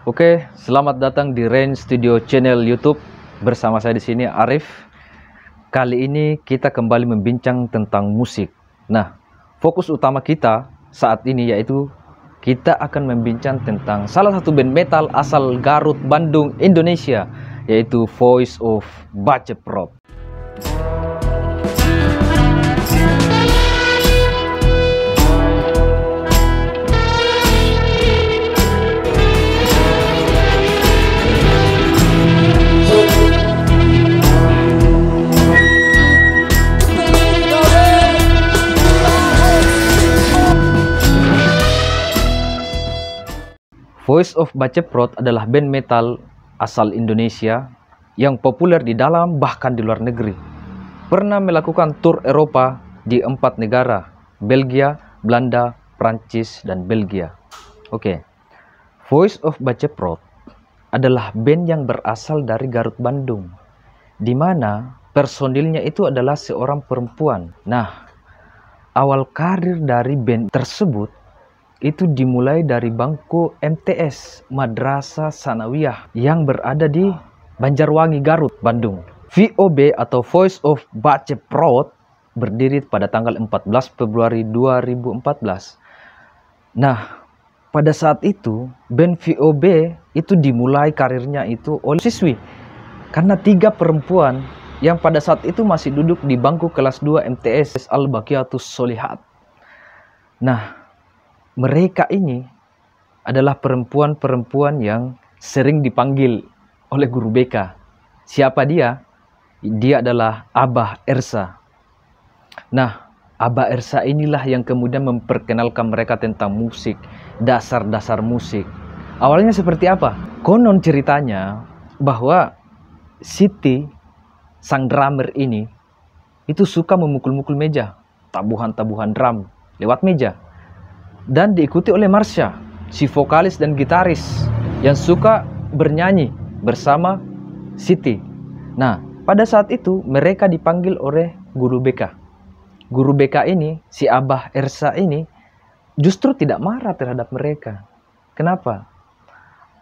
Oke, selamat datang di Rain Studio Channel YouTube. Bersama saya di sini Arif. Kali ini kita kembali membincang tentang musik. Nah, fokus utama kita saat ini yaitu kita akan membincang tentang salah satu band metal asal Garut, Bandung, Indonesia, yaitu Voice of Baceprot. Voice of Baceprot adalah band metal asal Indonesia yang populer di dalam bahkan di luar negeri. Pernah melakukan tur Eropa di 4 negara, Belgia, Belanda, Prancis, dan Belgia. Oke, Voice of Baceprot adalah band yang berasal dari Garut, Bandung, di mana personilnya itu adalah seorang perempuan. Nah, awal karir dari band tersebut itu dimulai dari bangku MTS Madrasah Sanawiyah yang berada di Banjarwangi, Garut, Bandung. VOB atau Voice of Baceprot berdiri pada tanggal 14 Februari 2014. Nah, pada saat itu band VOB itu dimulai karirnya itu oleh siswi karena 3 perempuan yang pada saat itu masih duduk di bangku kelas 2 MTS Al-Baqiyatus Sholihat. Nah, mereka ini adalah perempuan-perempuan yang sering dipanggil oleh guru BK. Siapa dia? Dia adalah Abah Ersa. Nah, Abah Ersa inilah yang kemudian memperkenalkan mereka tentang musik, dasar-dasar musik. Awalnya seperti apa? Konon ceritanya bahwa Siti, sang drummer ini, itu suka memukul-mukul meja, tabuhan-tabuhan drum lewat meja. Dan diikuti oleh Marsha, si vokalis dan gitaris yang suka bernyanyi bersama Siti. Nah, pada saat itu mereka dipanggil oleh guru BK. Guru BK ini, si Abah Ersa ini, justru tidak marah terhadap mereka. Kenapa?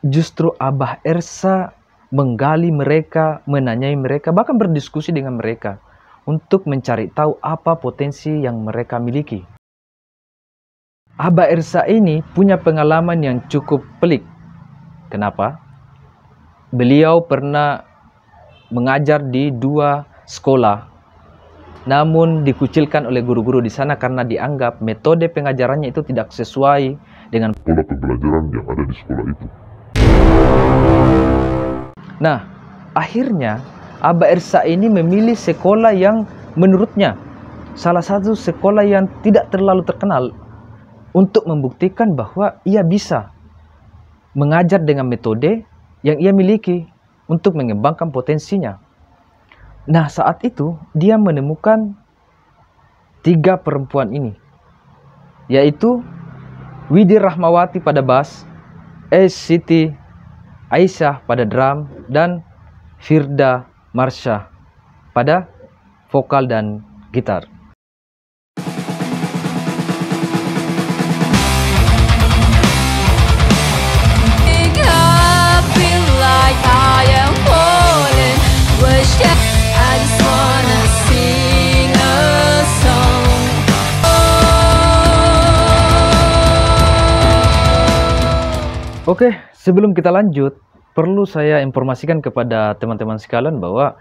Justru Abah Ersa menggali mereka, menanyai mereka, bahkan berdiskusi dengan mereka untuk mencari tahu apa potensi yang mereka miliki. Abah Ersa ini punya pengalaman yang cukup pelik. Kenapa? Beliau pernah mengajar di 2 sekolah, namun dikucilkan oleh guru-guru di sana karena dianggap metode pengajarannya itu tidak sesuai dengan pola pembelajaran yang ada di sekolah itu. Nah, akhirnya Abah Ersa ini memilih sekolah yang menurutnya salah satu sekolah yang tidak terlalu terkenal, untuk membuktikan bahwa ia bisa mengajar dengan metode yang ia miliki untuk mengembangkan potensinya. Nah, saat itu dia menemukan 3 perempuan ini, yaitu Widi Rahmawati pada bass, Siti Aisyah pada drum, dan Firda Marsha pada vokal dan gitar. Oke, sebelum kita lanjut, perlu saya informasikan kepada teman-teman sekalian bahwa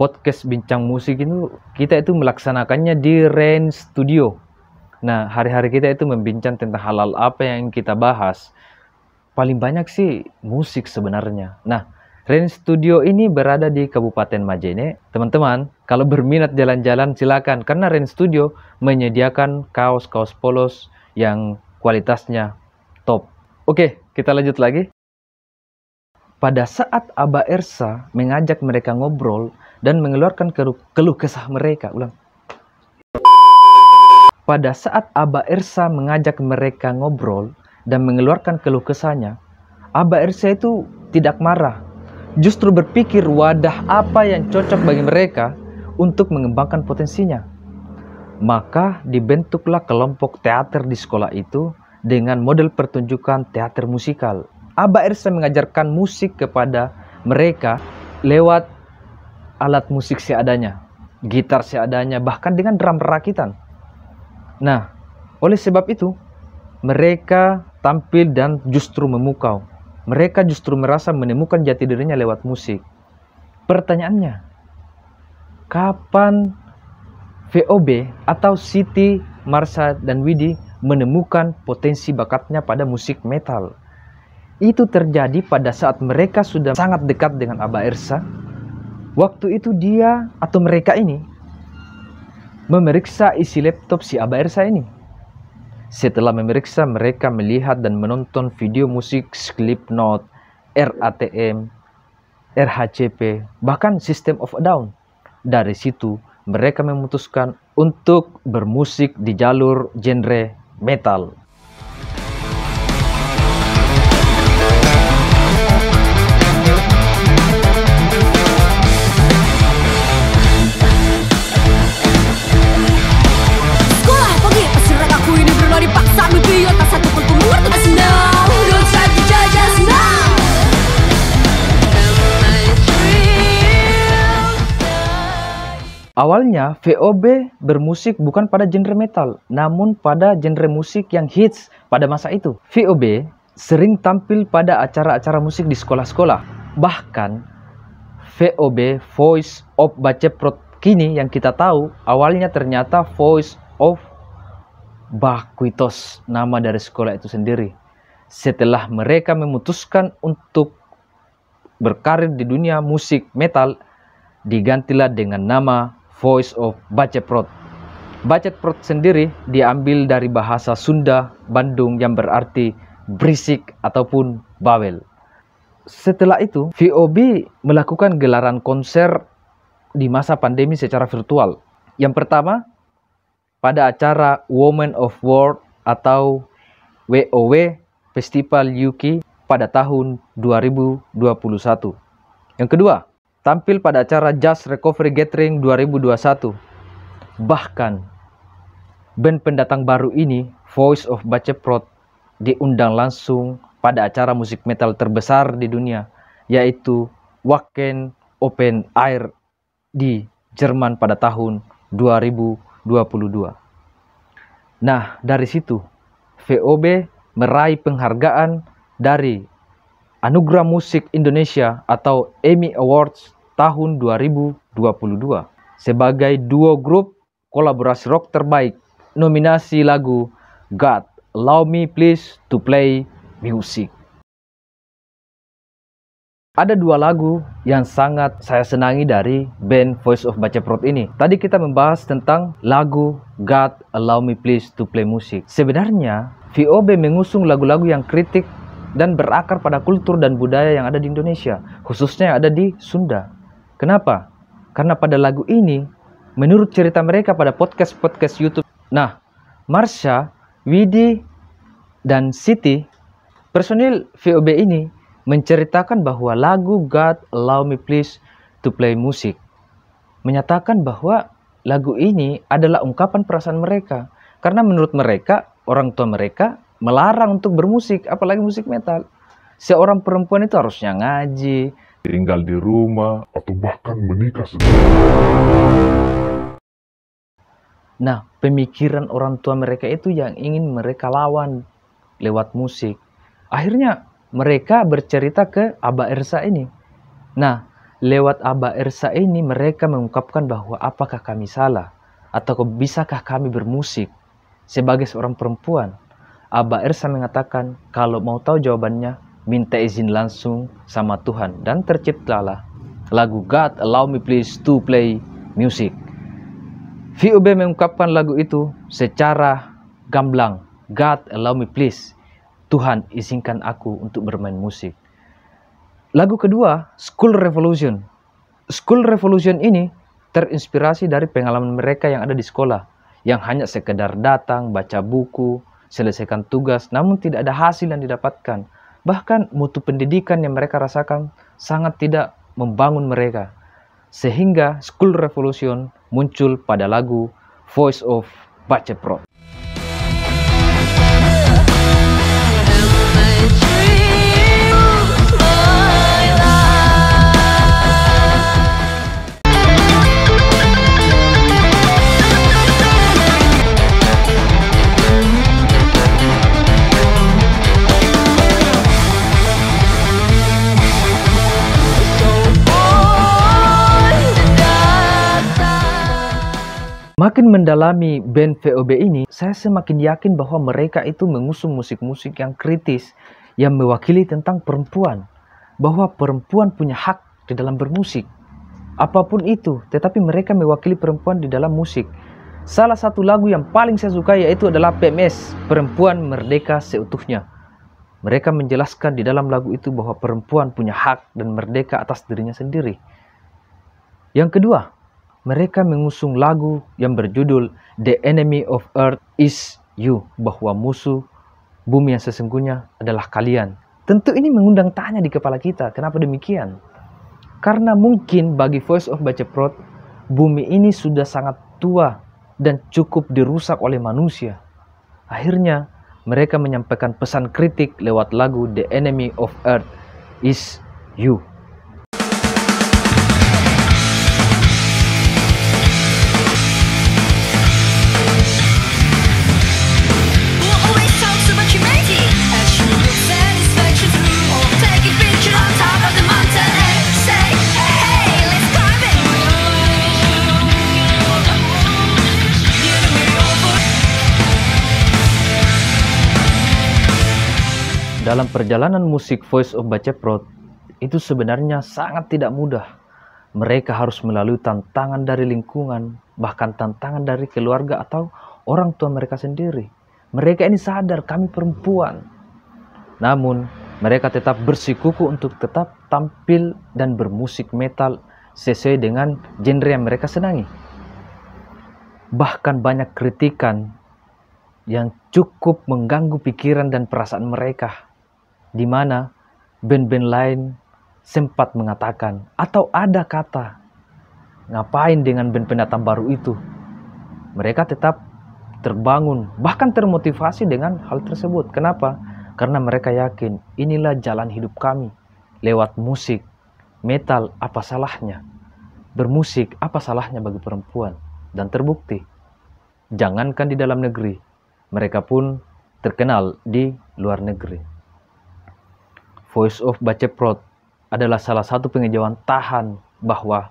podcast Bincang Musik itu kita itu melaksanakannya di Rain Studio. Nah, hari-hari kita itu membincang tentang hal-hal apa yang kita bahas. Paling banyak sih musik sebenarnya. Nah, Rain Studio ini berada di Kabupaten Majene. Teman-teman, kalau berminat jalan-jalan silakan, karena Rain Studio menyediakan kaos-kaos polos yang kualitasnya top. Oke, kita lanjut lagi. Pada saat Abah Ersa mengajak mereka ngobrol dan mengeluarkan keluh kesah mereka, Pada saat Abah Ersa mengajak mereka ngobrol dan mengeluarkan keluh kesahnya, Abah Ersa itu tidak marah, justru berpikir wadah apa yang cocok bagi mereka untuk mengembangkan potensinya. Maka dibentuklah kelompok teater di sekolah itu dengan model pertunjukan teater musikal. Aba Ersa mengajarkan musik kepada mereka lewat alat musik seadanya, gitar seadanya, bahkan dengan drum rakitan. Nah, oleh sebab itu, mereka tampil dan justru memukau. Mereka justru merasa menemukan jati dirinya lewat musik. Pertanyaannya, kapan VOB atau Siti, Marsha, dan Widi menemukan potensi bakatnya pada musik metal? Itu terjadi pada saat mereka sudah sangat dekat dengan Aba Ersa. Waktu itu dia atau mereka ini memeriksa isi laptop si Aba Ersa ini. Setelah memeriksa, mereka melihat dan menonton video musik Slipknot, RATM, RHCP, bahkan System of a Down. Dari situ, mereka memutuskan untuk bermusik di jalur genre metal. Awalnya VOB bermusik bukan pada genre metal, namun pada genre musik yang hits pada masa itu. VOB sering tampil pada acara-acara musik di sekolah-sekolah. Bahkan VOB, Voice of Baceprot, kini yang kita tahu awalnya ternyata Voice of Bakuitos, nama dari sekolah itu sendiri. Setelah mereka memutuskan untuk berkarir di dunia musik metal, digantilah dengan nama Voice of Baceprot. Baceprot sendiri diambil dari bahasa Sunda Bandung yang berarti berisik ataupun bawel. Setelah itu, VOB melakukan gelaran konser di masa pandemi secara virtual. Yang pertama, pada acara Women of World atau WOW Festival UK pada tahun 2021. Yang kedua, tampil pada acara Jazz Recovery Gathering 2021. Bahkan, band pendatang baru ini, Voice of Baceprot, diundang langsung pada acara musik metal terbesar di dunia, yaitu Wacken Open Air di Jerman pada tahun 2022. Nah, dari situ, VOB meraih penghargaan dari Anugerah Musik Indonesia atau Emmy Awards tahun 2022 sebagai duo grup kolaborasi rock terbaik, nominasi lagu God Allow Me Please to Play Music. Ada dua lagu yang sangat saya senangi dari band Voice of Baceprot ini. Tadi kita membahas tentang lagu God Allow Me Please to Play Music. Sebenarnya VOB mengusung lagu-lagu yang kritik dan berakar pada kultur dan budaya yang ada di Indonesia, khususnya yang ada di Sunda. Kenapa? Karena pada lagu ini, menurut cerita mereka pada podcast-podcast YouTube, nah, Marsha, Widi, dan Siti, personil VOB ini menceritakan bahwa lagu God Allow Me Please to Play Music menyatakan bahwa lagu ini adalah ungkapan perasaan mereka. Karena menurut mereka, orang tua mereka melarang untuk bermusik, apalagi musik metal. Seorang perempuan itu harusnya ngaji, tinggal di rumah, atau bahkan menikah segera. Nah, pemikiran orang tua mereka itu yang ingin mereka lawan lewat musik. Akhirnya mereka bercerita ke Aba Ersa ini. Nah, lewat Aba Ersa ini mereka mengungkapkan bahwa apakah kami salah? Atau bisakah kami bermusik sebagai seorang perempuan? Aba Ersa mengatakan kalau mau tahu jawabannya, minta izin langsung sama Tuhan. Dan terciptalah lagu God Allow Me Please to Play Music. VOB mengungkapkan lagu itu secara gamblang. God Allow Me Please. Tuhan izinkan aku untuk bermain musik. Lagu kedua, School Revolution. School Revolution ini terinspirasi dari pengalaman mereka yang ada di sekolah. Yang hanya sekedar datang, baca buku, selesaikan tugas, namun tidak ada hasil yang didapatkan. Bahkan mutu pendidikan yang mereka rasakan sangat tidak membangun mereka. Sehingga School Revolution muncul pada lagu Voice of Baceprot. Semakin mendalami band VOB ini, saya semakin yakin bahwa mereka itu mengusung musik-musik yang kritis, yang mewakili tentang perempuan. Bahwa perempuan punya hak di dalam bermusik. Apapun itu, tetapi mereka mewakili perempuan di dalam musik. Salah satu lagu yang paling saya suka yaitu adalah PMS, Perempuan Merdeka Seutuhnya. Mereka menjelaskan di dalam lagu itu bahwa perempuan punya hak dan merdeka atas dirinya sendiri. Yang kedua, mereka mengusung lagu yang berjudul The Enemy of Earth is You, bahwa musuh bumi yang sesungguhnya adalah kalian. Tentu ini mengundang tanya di kepala kita, kenapa demikian? Karena mungkin bagi Voice of Baceprot, bumi ini sudah sangat tua dan cukup dirusak oleh manusia. Akhirnya, mereka menyampaikan pesan kritik lewat lagu The Enemy of Earth is You. Dalam perjalanan musik Voice of Baceprot, itu sebenarnya sangat tidak mudah. Mereka harus melalui tantangan dari lingkungan, bahkan tantangan dari keluarga atau orang tua mereka sendiri. Mereka ini sadar kami perempuan. Namun, mereka tetap bersikukuh untuk tetap tampil dan bermusik metal sesuai dengan genre yang mereka senangi. Bahkan banyak kritikan yang cukup mengganggu pikiran dan perasaan mereka, di mana band-band lain sempat mengatakan atau ada kata, ngapain dengan band pendatang baru itu? Mereka tetap terbangun, bahkan termotivasi dengan hal tersebut. Kenapa? Karena mereka yakin inilah jalan hidup kami. Lewat musik, metal, apa salahnya? Bermusik, apa salahnya bagi perempuan? Dan terbukti, jangankan di dalam negeri, mereka pun terkenal di luar negeri. Voice of Baceprot adalah salah satu pengejauhan tahan bahwa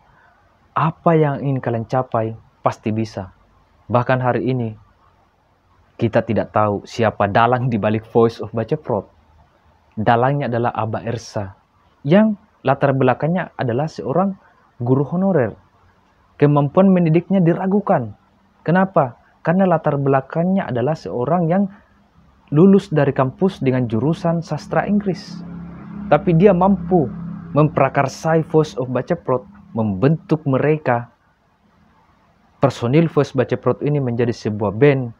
apa yang ingin kalian capai pasti bisa. Bahkan hari ini, kita tidak tahu siapa dalang di balik Voice of Baceprot. Dalangnya adalah Aba Ersa, yang latar belakangnya adalah seorang guru honorer. Kemampuan mendidiknya diragukan. Kenapa? Karena latar belakangnya adalah seorang yang lulus dari kampus dengan jurusan sastra Inggris. Tapi dia mampu memprakarsai Voice of Baceprot, membentuk mereka. Personil Voice Baceprot ini menjadi sebuah band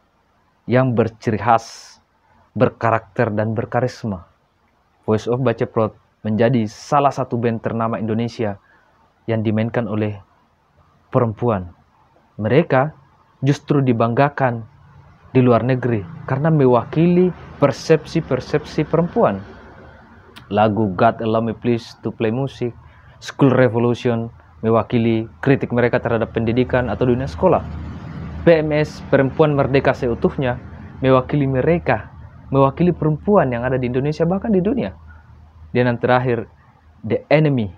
yang berciri khas, berkarakter dan berkarisma. Voice of Baceprot menjadi salah satu band ternama Indonesia yang dimainkan oleh perempuan. Mereka justru dibanggakan di luar negeri karena mewakili persepsi-persepsi perempuan. Lagu God Allow Me Please to Play Music, School Revolution mewakili kritik mereka terhadap pendidikan atau dunia sekolah. PMS, Perempuan Merdeka Seutuhnya, mewakili mereka, mewakili perempuan yang ada di Indonesia bahkan di dunia. Dan yang terakhir, The Enemy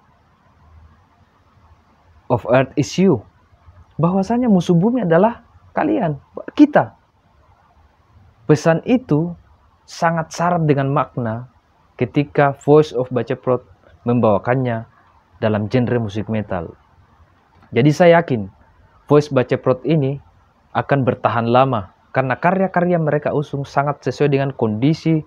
of Earth is You, bahwasanya musuh bumi adalah kalian, kita. Pesan itu sangat syarat dengan makna ketika Voice of Baceprot membawakannya dalam genre musik metal. Jadi saya yakin Voice Baceprot ini akan bertahan lama karena karya-karya mereka usung sangat sesuai dengan kondisi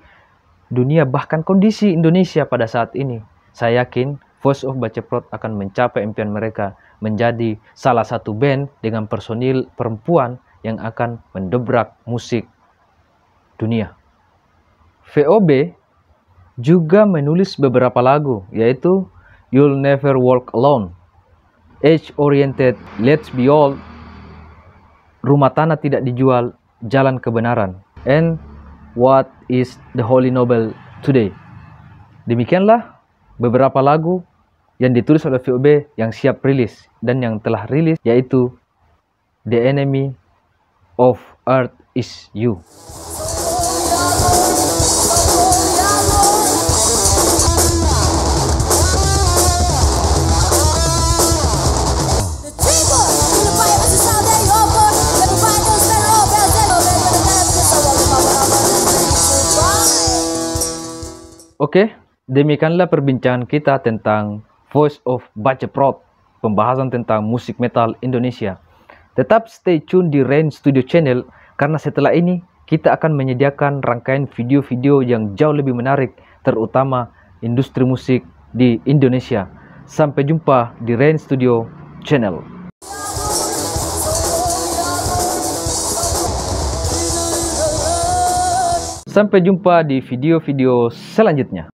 dunia, bahkan kondisi Indonesia pada saat ini. Saya yakin Voice of Baceprot akan mencapai impian mereka menjadi salah satu band dengan personil perempuan yang akan mendobrak musik dunia. VOB juga menulis beberapa lagu, yaitu You'll Never Walk Alone, Age Oriented, Let's Be All, Rumah Tanah Tidak Dijual, Jalan Kebenaran, and What is the Holy Noble Today. Demikianlah beberapa lagu yang ditulis oleh VOB yang siap rilis dan yang telah rilis, yaitu The Enemy of Earth is You. Oke, demikianlah perbincangan kita tentang Voice of Baceprot, pembahasan tentang musik metal Indonesia. Tetap stay tune di Rain Studio Channel, karena setelah ini kita akan menyediakan rangkaian video-video yang jauh lebih menarik, terutama industri musik di Indonesia. Sampai jumpa di Rain Studio Channel. Sampai jumpa di video-video selanjutnya.